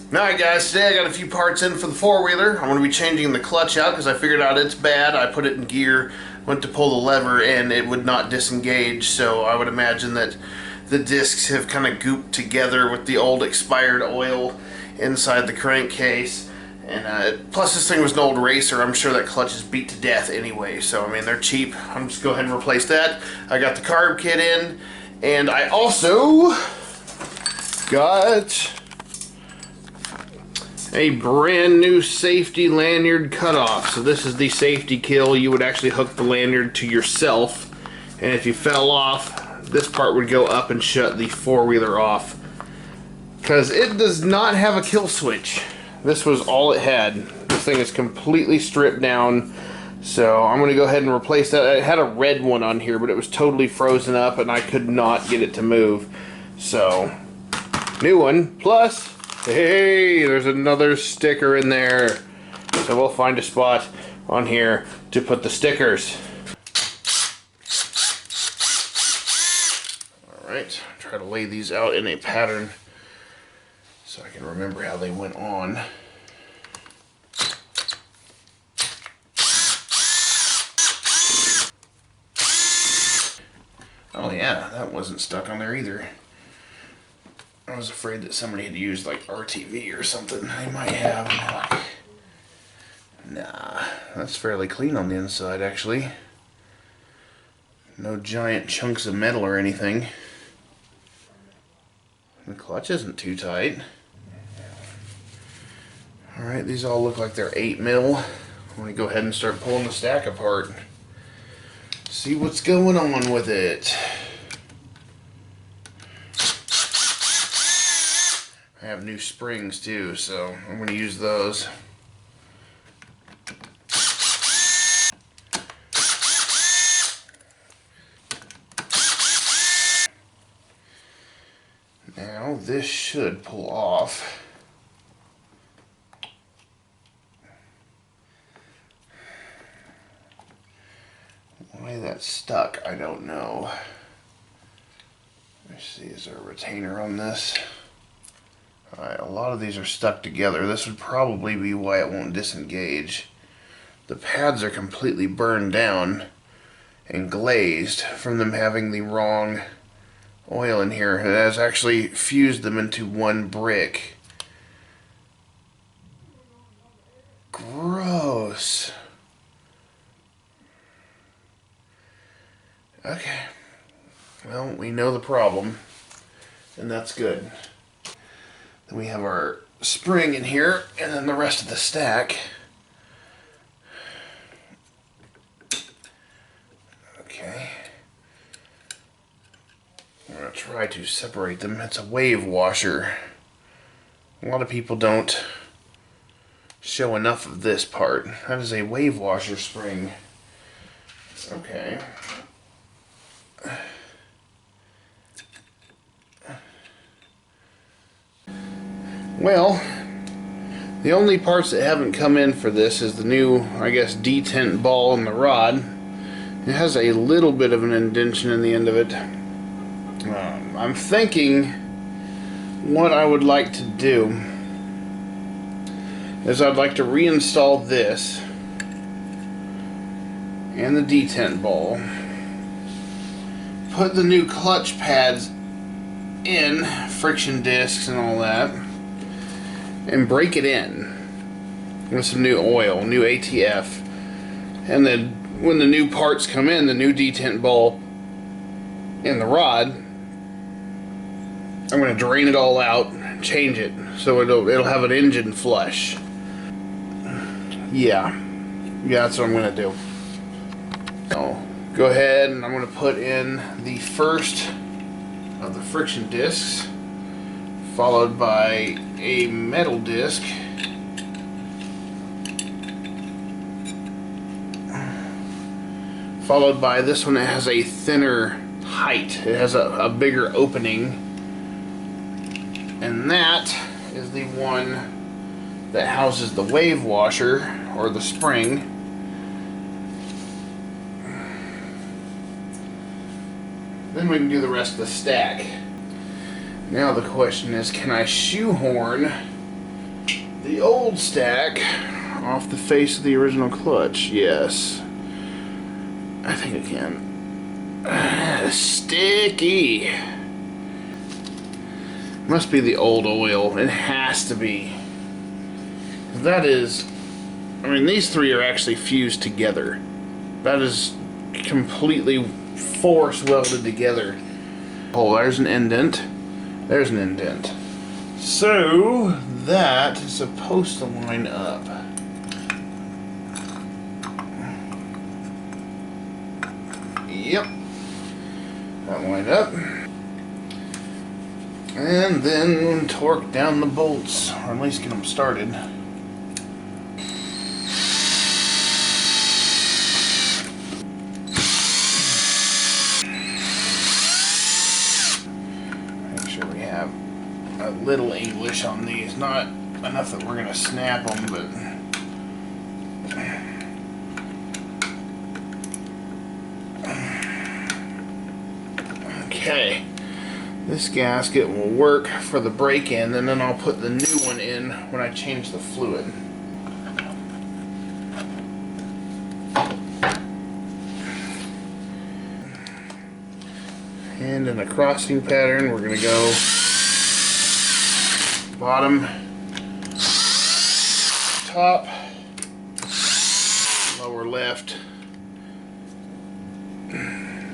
Alright guys, today I got a few parts in for the four-wheeler. I'm going to be changing the clutch out because I figured out it's bad. I put it in gear, went to pull the lever, and it would not disengage, so I would imagine that the discs have kind of gooped together with the old expired oil inside the crankcase. And plus this thing was an old racer. I'm sure that clutch is beat to death anyway, so I mean they're cheap. I'm just go ahead and replace that. I got the carb kit in, and I also got a brand new safety lanyard cutoff. So this is the safety kill. You would actually hook the lanyard to yourself, and if you fell off, this part would go up and shut the four-wheeler off, because it does not have a kill switch. This was all it had. This thing is completely stripped down, so I'm going to go ahead and replace that. It had a red one on here, but it was totally frozen up and I could not get it to move. So new one, plus hey, there's another sticker in there. So we'll find a spot on here to put the stickers. Alright, try to lay these out in a pattern so I can remember how they went on. Oh yeah, that wasn't stuck on there either. I was afraid that somebody had used like RTV or something. They might have. Nah, that's fairly clean on the inside actually. No giant chunks of metal or anything. The clutch isn't too tight. Alright, these all look like they're 8mm. I'm going to go ahead and start pulling the stack apart. See what's going on with it. I have new springs too, so I'm going to use those. Now this should pull off. Why that's stuck, I don't know. Let me see, is there a retainer on this? Alright, a lot of these are stuck together. This would probably be why it won't disengage. The pads are completely burned down and glazed from them having the wrong oil in here. It has actually fused them into one brick. Gross. Okay, well, we know the problem, and that's good. Then we have our spring in here, and then the rest of the stack. Okay. I'm going to try to separate them. It's a wave washer. A lot of people don't show enough of this part. That is a wave washer spring. Okay. Well, the only parts that haven't come in for this is the new, I guess, detent ball in the rod. It has a little bit of an indentation in the end of it. I'm thinking what I would like to do is I'd like to reinstall this and the detent ball, put the new clutch pads in, friction discs and all that, and break it in with some new oil, new ATF. And then when the new parts come in, the new detent ball and the rod, I'm going to drain it all out, change it so it'll have an engine flush. Yeah, that's what I'm going to do. So go ahead and I'm going to put in the first of the friction discs, followed by a metal disc, followed by this one that has a thinner height. It has a bigger opening, and that is the one that houses the wave washer or the spring. Then we can do the rest of the stack. Now the question is, can I shoehorn the old stack off the face of the original clutch. Yes. I think I can. Sticky. Must be the old oil. It has to be. That is... I mean, these three are actually fused together. That is completely force welded together. Oh, there's an indent. There's an indent. So, that is supposed to line up. Yep. That lined up. And then torque down the bolts, or at least get them started. Make sure we have a little English on these, not enough that we're going to snap them, but... Okay, this gasket will work for the break-in, and then I'll put the new one in when I change the fluid. And in a crossing pattern, we're going to go bottom, top, lower left.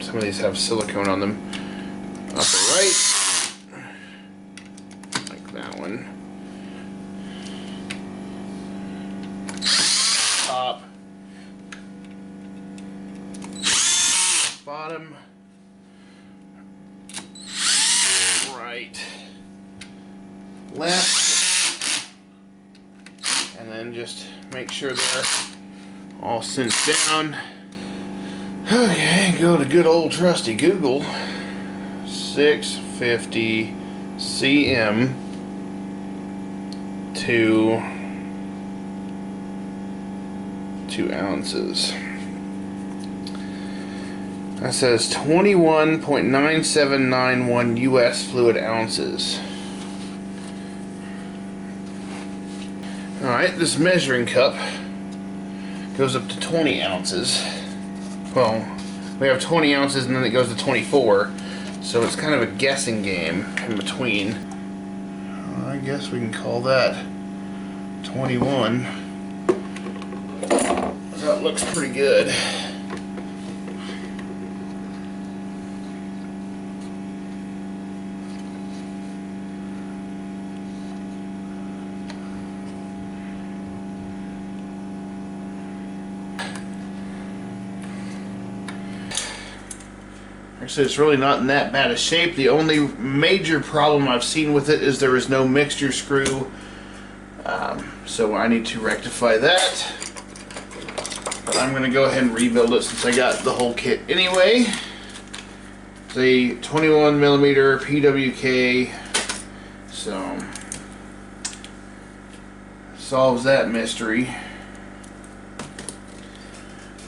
Some of these have silicone on them. Upper right, like that one. Top, bottom, right, left, and then just make sure they're all cinched down. Okay, go to good old trusty Google. 650 cm to 2 ounces. That says 21.9791 US fluid ounces. Alright, this measuring cup goes up to 20 ounces. Well, we have 20 ounces and then it goes to 24. So it's kind of a guessing game in between. I guess we can call that 21. That looks pretty good. Actually, it's really not in that bad a shape. The only major problem I've seen with it is there is no mixture screw. So I need to rectify that. But I'm going to go ahead and rebuild it since I got the whole kit anyway. It's a 21mm PWK. So, solves that mystery.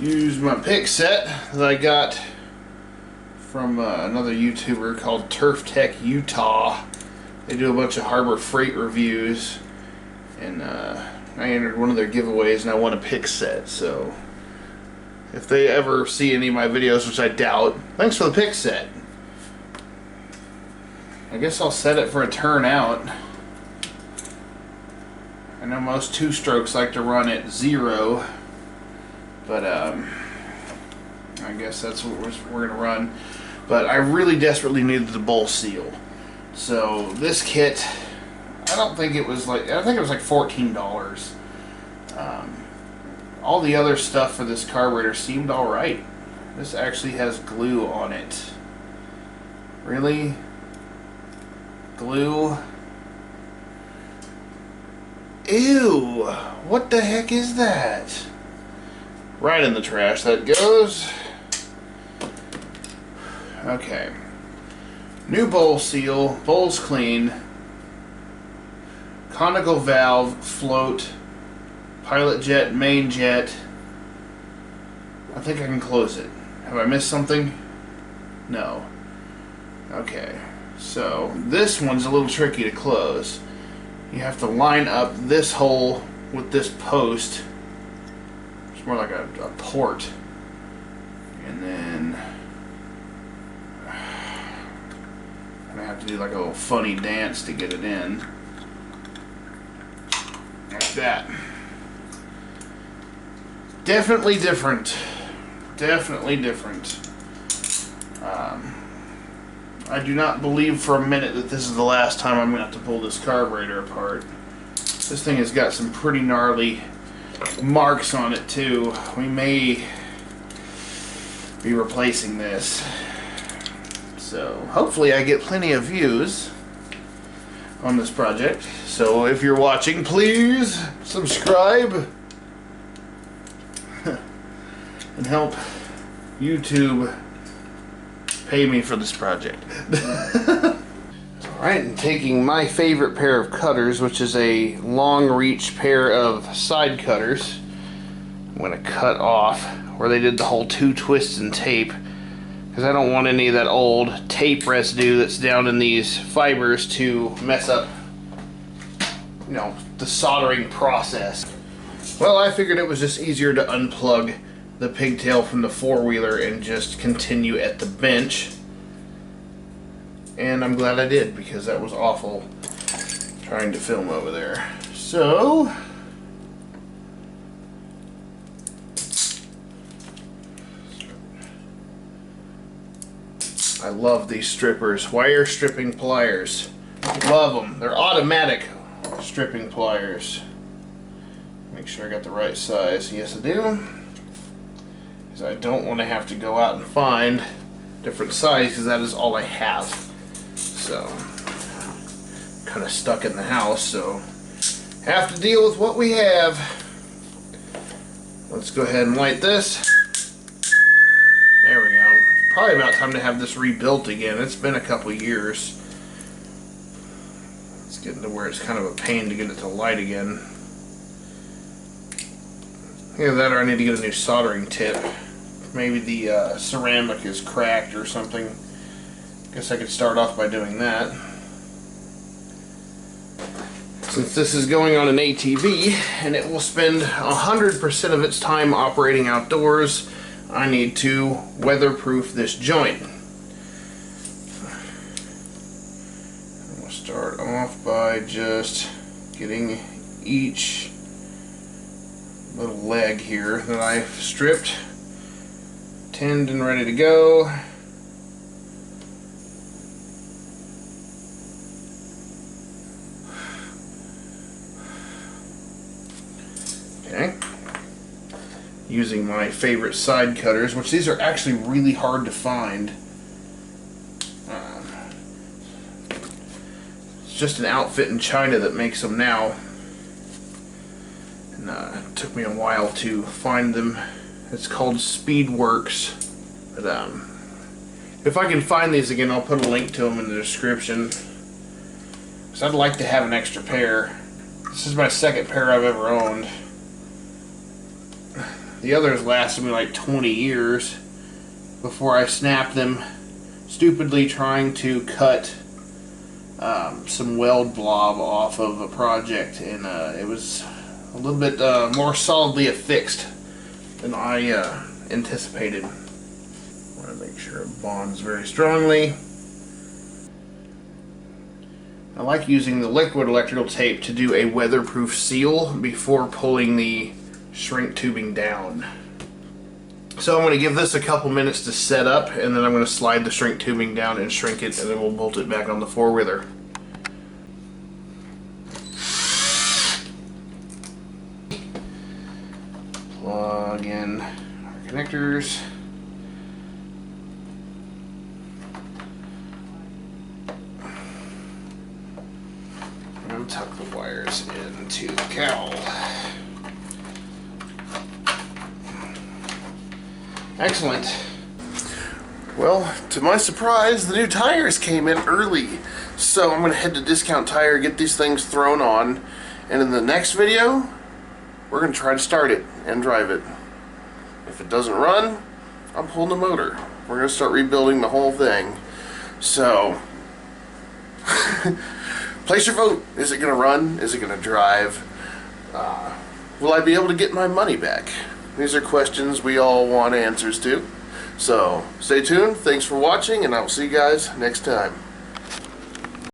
Use my pick set that I got from another YouTuber called Turf Tech Utah. They do a bunch of Harbor Freight reviews, and I entered one of their giveaways and I won a pick set. So if they ever see any of my videos, which I doubt, thanks for the pick set. I guess I'll set it for a turnout. I know most two-strokes like to run at 0, but I guess that's what we're gonna run. But I really desperately needed the bowl seal. So this kit, I think it was like $14. All the other stuff for this carburetor seemed alright. This actually has glue on it. Really? Glue? Ew! What the heck is that? Right in the trash that goes. Okay. New bowl seal, bowl's clean, conical valve, float, pilot jet, main jet. I think I can close it. Have I missed something? No. Okay. So, this one's a little tricky to close. you have to line up this hole with this post. It's more like a port. And then I'm gonna have to do like a little funny dance to get it in. Like that. Definitely different. Definitely different. I do not believe for a minute that this is the last time I'm going to have to pull this carburetor apart. This thing has got some pretty gnarly marks on it too. We may be replacing this. So hopefully I get plenty of views on this project. So if you're watching, please subscribe and help YouTube pay me for this project. Alright, and taking my favorite pair of cutters, which is a long reach pair of side cutters, I'm going to cut off where they did the whole 2 twists and tape, because I don't want any of that old tape residue that's down in these fibers to mess up, you know, the soldering process. Well, I figured it was just easier to unplug the pigtail from the four-wheeler and just continue at the bench, and I'm glad I did, because that was awful trying to film over there. So I love these strippers, wire stripping pliers. Love them. They're automatic stripping pliers. Make sure I got the right size. Yes, I do. Because I don't want to have to go out and find different size, because that is all I have. So, kind of stuck in the house, so have to deal with what we have. Let's go ahead and light this. There we go. Probably about time to have this rebuilt again. It's been a couple years. It's getting to where it's kind of a pain to get it to light again. Either that or I need to get a new soldering tip. Maybe the ceramic is cracked or something. Guess I could start off by doing that. Since this is going on an ATV and it will spend 100% of its time operating outdoors, I need to weatherproof this joint. We'll start off by just getting each little leg here that I've stripped tinned and ready to go. Okay. Using my favorite side cutters, which these are actually really hard to find. It's just an outfit in China that makes them now. And it took me a while to find them. It's called Speedworks. But if I can find these again, I'll put a link to them in the description. Because I'd like to have an extra pair. This is my second pair I've ever owned. The others lasted me like 20 years before I snapped them, stupidly trying to cut some weld blob off of a project, and it was a little bit more solidly affixed than I anticipated. I want to make sure it bonds very strongly. I like using the liquid electrical tape to do a weatherproof seal before pulling the shrink tubing down. So I'm going to give this a couple minutes to set up, and then I'm going to slide the shrink tubing down and shrink it, and then we'll bolt it back on the four-wheeler. Plug in our connectors. And tuck the wires into the cowl. Excellent. Well, to my surprise, the new tires came in early. So I'm going to head to Discount Tire, get these things thrown on, and in the next video, we're going to try to start it and drive it. If it doesn't run, I'm pulling the motor. We're going to start rebuilding the whole thing. So, place your vote. Is it going to run? Is it going to drive? Will I be able to get my money back? These are questions we all want answers to. So stay tuned. Thanks for watching, and I will see you guys next time.